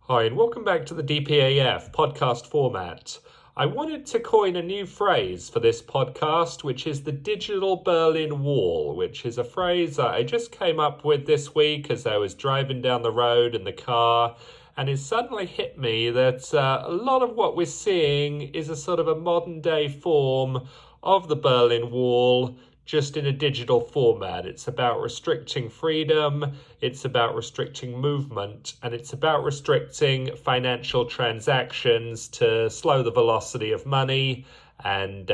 Hi, and welcome back to the DPAF podcast format. I wanted to coin a new phrase for this podcast, which is the digital Berlin Wall, which is a phrase that I just came up with this week as I was driving down the road in the car. And it suddenly hit me that a lot of what we're seeing is a sort of a modern day form of the Berlin Wall, just in a digital format. It's about restricting freedom, it's about restricting movement, and it's about restricting financial transactions to slow the velocity of money and,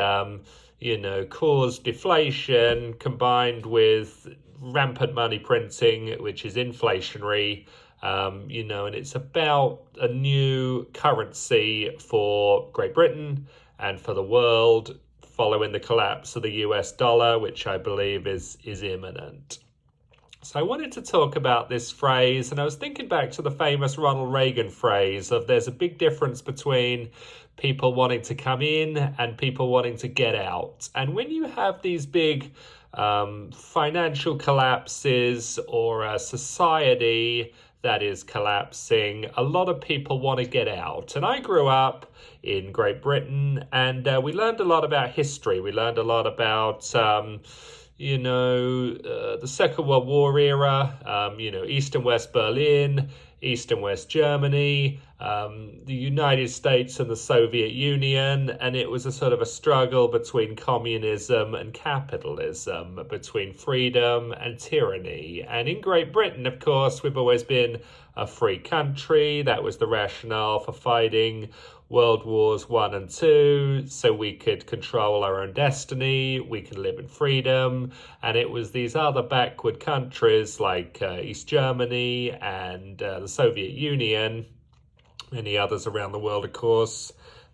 cause deflation combined with rampant money printing, which is inflationary. And it's about a new currency for Great Britain and for the world, following the collapse of the US dollar, which I believe is imminent. So I wanted to talk about this phrase, and I was thinking back to the famous Ronald Reagan phrase of there's a big difference between people wanting to come in and people wanting to get out. And when you have these big financial collapses or a society that is collapsing, a lot of people want to get out. And I grew up in Great Britain, and we learned a lot about history. We learned a lot about, the Second World War era, East and West Berlin, East and West Germany, the United States and the Soviet Union, and it was a sort of a struggle between communism and capitalism, between freedom and tyranny. And in Great Britain, of course, we've always been a free country. That was the rationale for fighting World Wars I and II, so we could control our own destiny, we could live in freedom. And it was these other backward countries like East Germany and the Soviet Union, many others around the world, of course,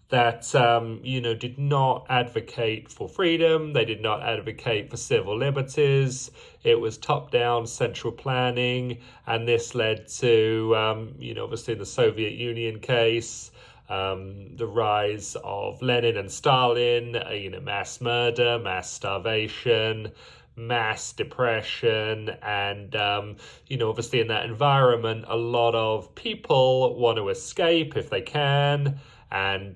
that, did not advocate for freedom. They did not advocate for civil liberties. It was top-down central planning. And this led to, obviously in the Soviet Union case, the rise of Lenin and Stalin, mass murder, mass starvation, mass depression, and obviously in that environment a lot of people want to escape if they can, and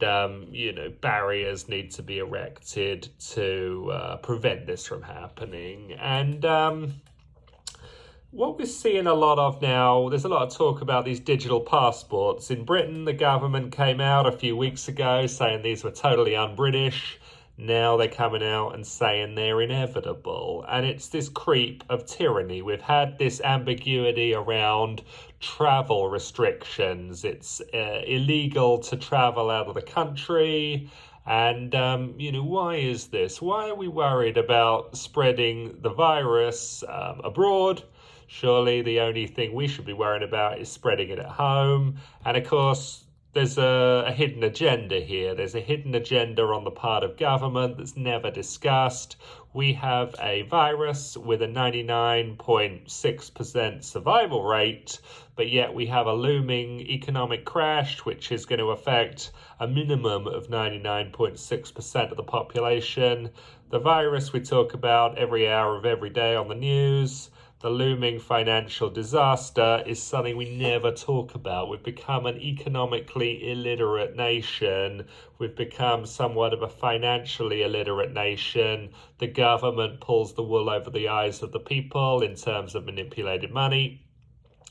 barriers need to be erected to prevent this from happening. And what we're seeing a lot of now, there's a lot of talk about these digital passports. In Britain, the government came out a few weeks ago saying these were totally un-British. Now they're coming out and saying they're inevitable. And it's this creep of tyranny. We've had this ambiguity around travel restrictions. It's illegal to travel out of the country. And, why is this? Why are we worried about spreading the virus abroad? Surely the only thing we should be worrying about is spreading it at home. And of course, there's a hidden agenda here. There's a hidden agenda on the part of government that's never discussed. We have a virus with a 99.6% survival rate, but yet we have a looming economic crash, which is going to affect a minimum of 99.6% of the population. The virus we talk about every hour of every day on the news. The looming financial disaster is something we never talk about. We've become an economically illiterate nation. We've become somewhat of a financially illiterate nation. The government pulls the wool over the eyes of the people in terms of manipulated money,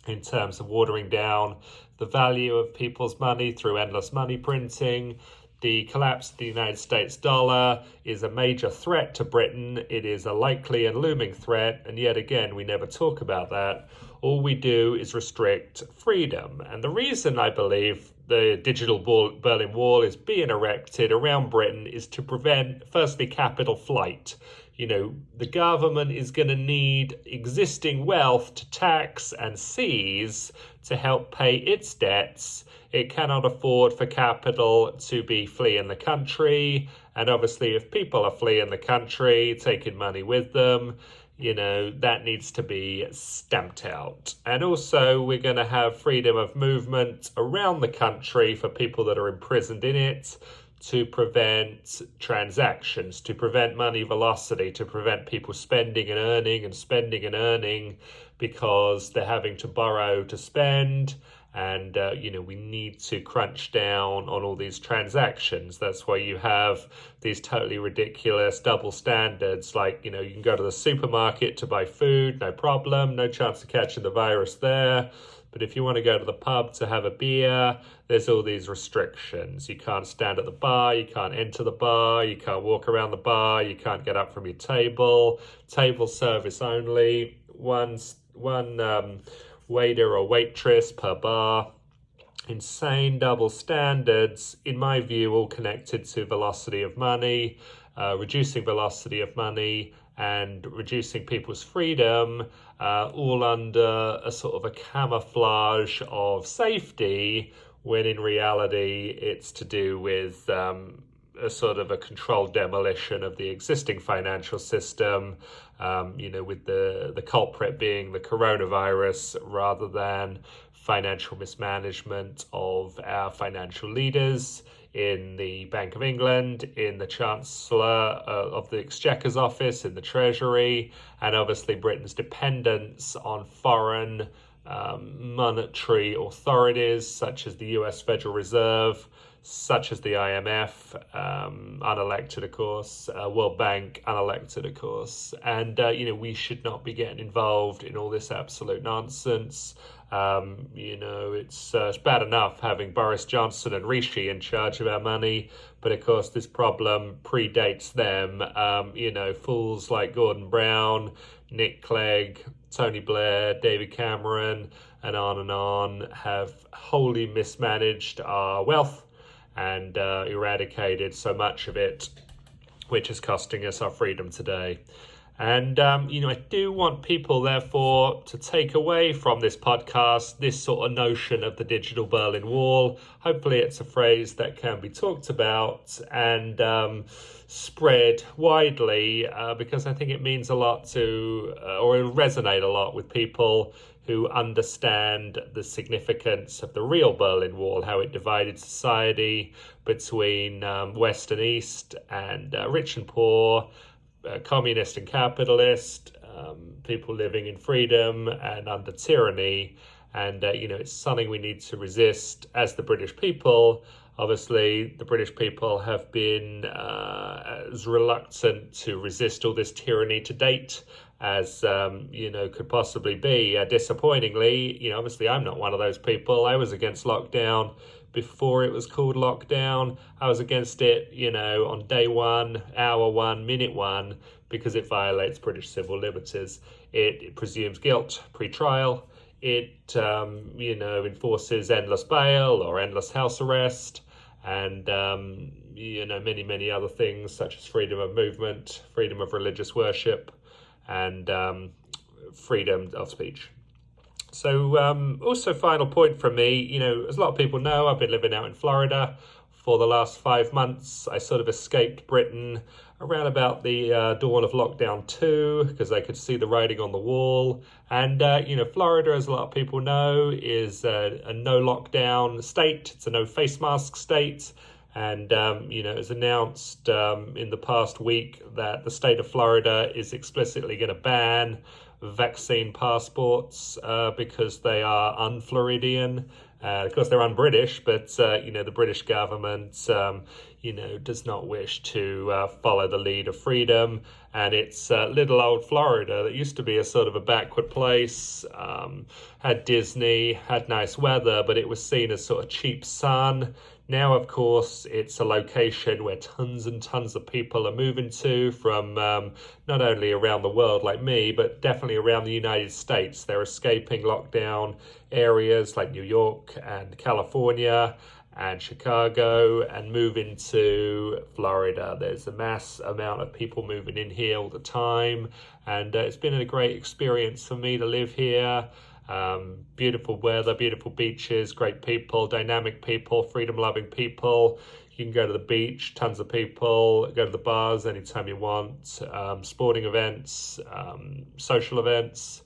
in terms of watering down the value of people's money through endless money printing. The collapse of the United States dollar is a major threat to Britain. It is a likely and looming threat, and yet again, we never talk about that. All we do is restrict freedom. And the reason I believe the digital Berlin Wall is being erected around Britain is to prevent, firstly, capital flight. The government is going to need existing wealth to tax and seize to help pay its debts. It cannot afford for capital to be fleeing the country. And obviously, if people are fleeing the country, taking money with them, that needs to be stamped out. And also, we're going to have freedom of movement around the country for people that are imprisoned in it, to prevent transactions, to prevent money velocity, to prevent people spending and earning because they're having to borrow to spend. And, we need to crunch down on all these transactions. That's why you have these totally ridiculous double standards. Like, you can go to the supermarket to buy food, no problem, no chance of catching the virus there. But if you want to go to the pub to have a beer, there's all these restrictions. You can't stand at the bar, you can't enter the bar, you can't walk around the bar, you can't get up from your table. Table service only. One waiter or waitress per bar. Insane double standards, in my view, all connected to velocity of money, reducing velocity of money, and reducing people's freedom, all under a sort of a camouflage of safety, when in reality it's to do with a sort of a controlled demolition of the existing financial system, with the culprit being the coronavirus rather than financial mismanagement of our financial leaders in the Bank of England, in the Chancellor of the Exchequer's office, in the Treasury, and obviously Britain's dependence on foreign monetary authorities such as the US Federal Reserve, such as the IMF, unelected, of course, World Bank, unelected, of course. And, we should not be getting involved in all this absolute nonsense. It's bad enough having Boris Johnson and Rishi in charge of our money, but of course this problem predates them. Fools like Gordon Brown, Nick Clegg, Tony Blair, David Cameron, and on have wholly mismanaged our wealth and eradicated so much of it, which is costing us our freedom today. And, I do want people, therefore, to take away from this podcast this sort of notion of the digital Berlin Wall. Hopefully it's a phrase that can be talked about and spread widely, because I think it means a lot to, or it'll resonate a lot with people who understand the significance of the real Berlin Wall, how it divided society between West and East, and rich and poor, communist and capitalist, people living in freedom and under tyranny. And, it's something we need to resist as the British people. Obviously, the British people have been as reluctant to resist all this tyranny to date as, could possibly be. Disappointingly, obviously I'm not one of those people. I was against lockdown before it was called lockdown. I was against it, on day one, hour one, minute one, because it violates British civil liberties. It presumes guilt pre-trial. It, enforces endless bail or endless house arrest, and, many, many other things such as freedom of movement, freedom of religious worship, and freedom of speech. So also final point from me, as a lot of people know, I've been living out in Florida for the last 5 months. I sort of escaped Britain around about the dawn of lockdown 2 because I could see the writing on the wall. And, Florida, as a lot of people know, is a no lockdown state. It's a no face mask state. And, it's announced in the past week that the state of Florida is explicitly going to ban vaccine passports because they are un-Floridian. Of course, they're un-British, but, the British government, does not wish to follow the lead of freedom. And it's little old Florida that used to be a sort of a backward place, had Disney, had nice weather, but it was seen as sort of cheap sun. Now, of course, it's a location where tons and tons of people are moving to from not only around the world like me, but definitely around the United States. They're escaping lockdown areas like New York and California and Chicago and moving to Florida. There's a mass amount of people moving in here all the time. And it's been a great experience for me to live here. Beautiful weather, beautiful beaches, great people, dynamic people, freedom-loving people. You can go to the beach, tons of people, go to the bars anytime you want, sporting events, social events,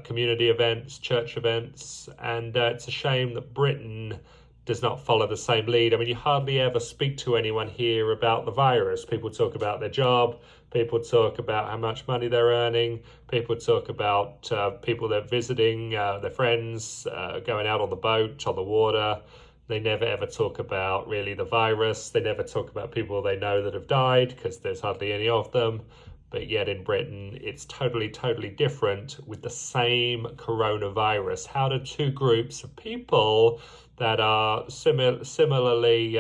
community events, church events. And it's a shame that Britain does not follow the same lead. I mean, you hardly ever speak to anyone here about the virus. People talk about their job, people talk about how much money they're earning, people talk about people they're visiting, their friends, going out on the boat, on the water. They never ever talk about really the virus. They never talk about people they know that have died, because there's hardly any of them. But yet in Britain, it's totally, totally different with the same coronavirus. How do two groups of people that are similarly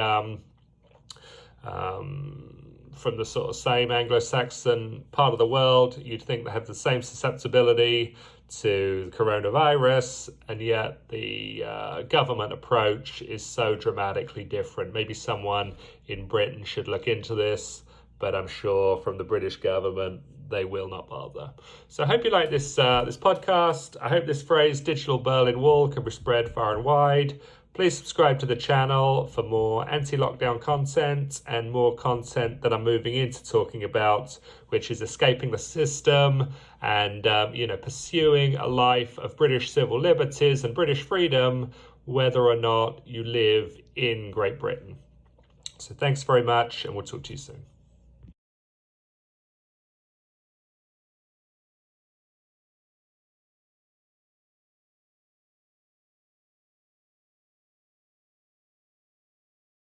from the sort of same Anglo-Saxon part of the world, you'd think they have the same susceptibility to the coronavirus, and yet the government approach is so dramatically different. Maybe someone in Britain should look into this, but I'm sure from the British government, they will not bother. So I hope you like this podcast. I hope this phrase, digital Berlin Wall, can be spread far and wide. Please subscribe to the channel for more anti-lockdown content and more content that I'm moving into talking about, which is escaping the system and pursuing a life of British civil liberties and British freedom, whether or not you live in Great Britain. So thanks very much, and we'll talk to you soon.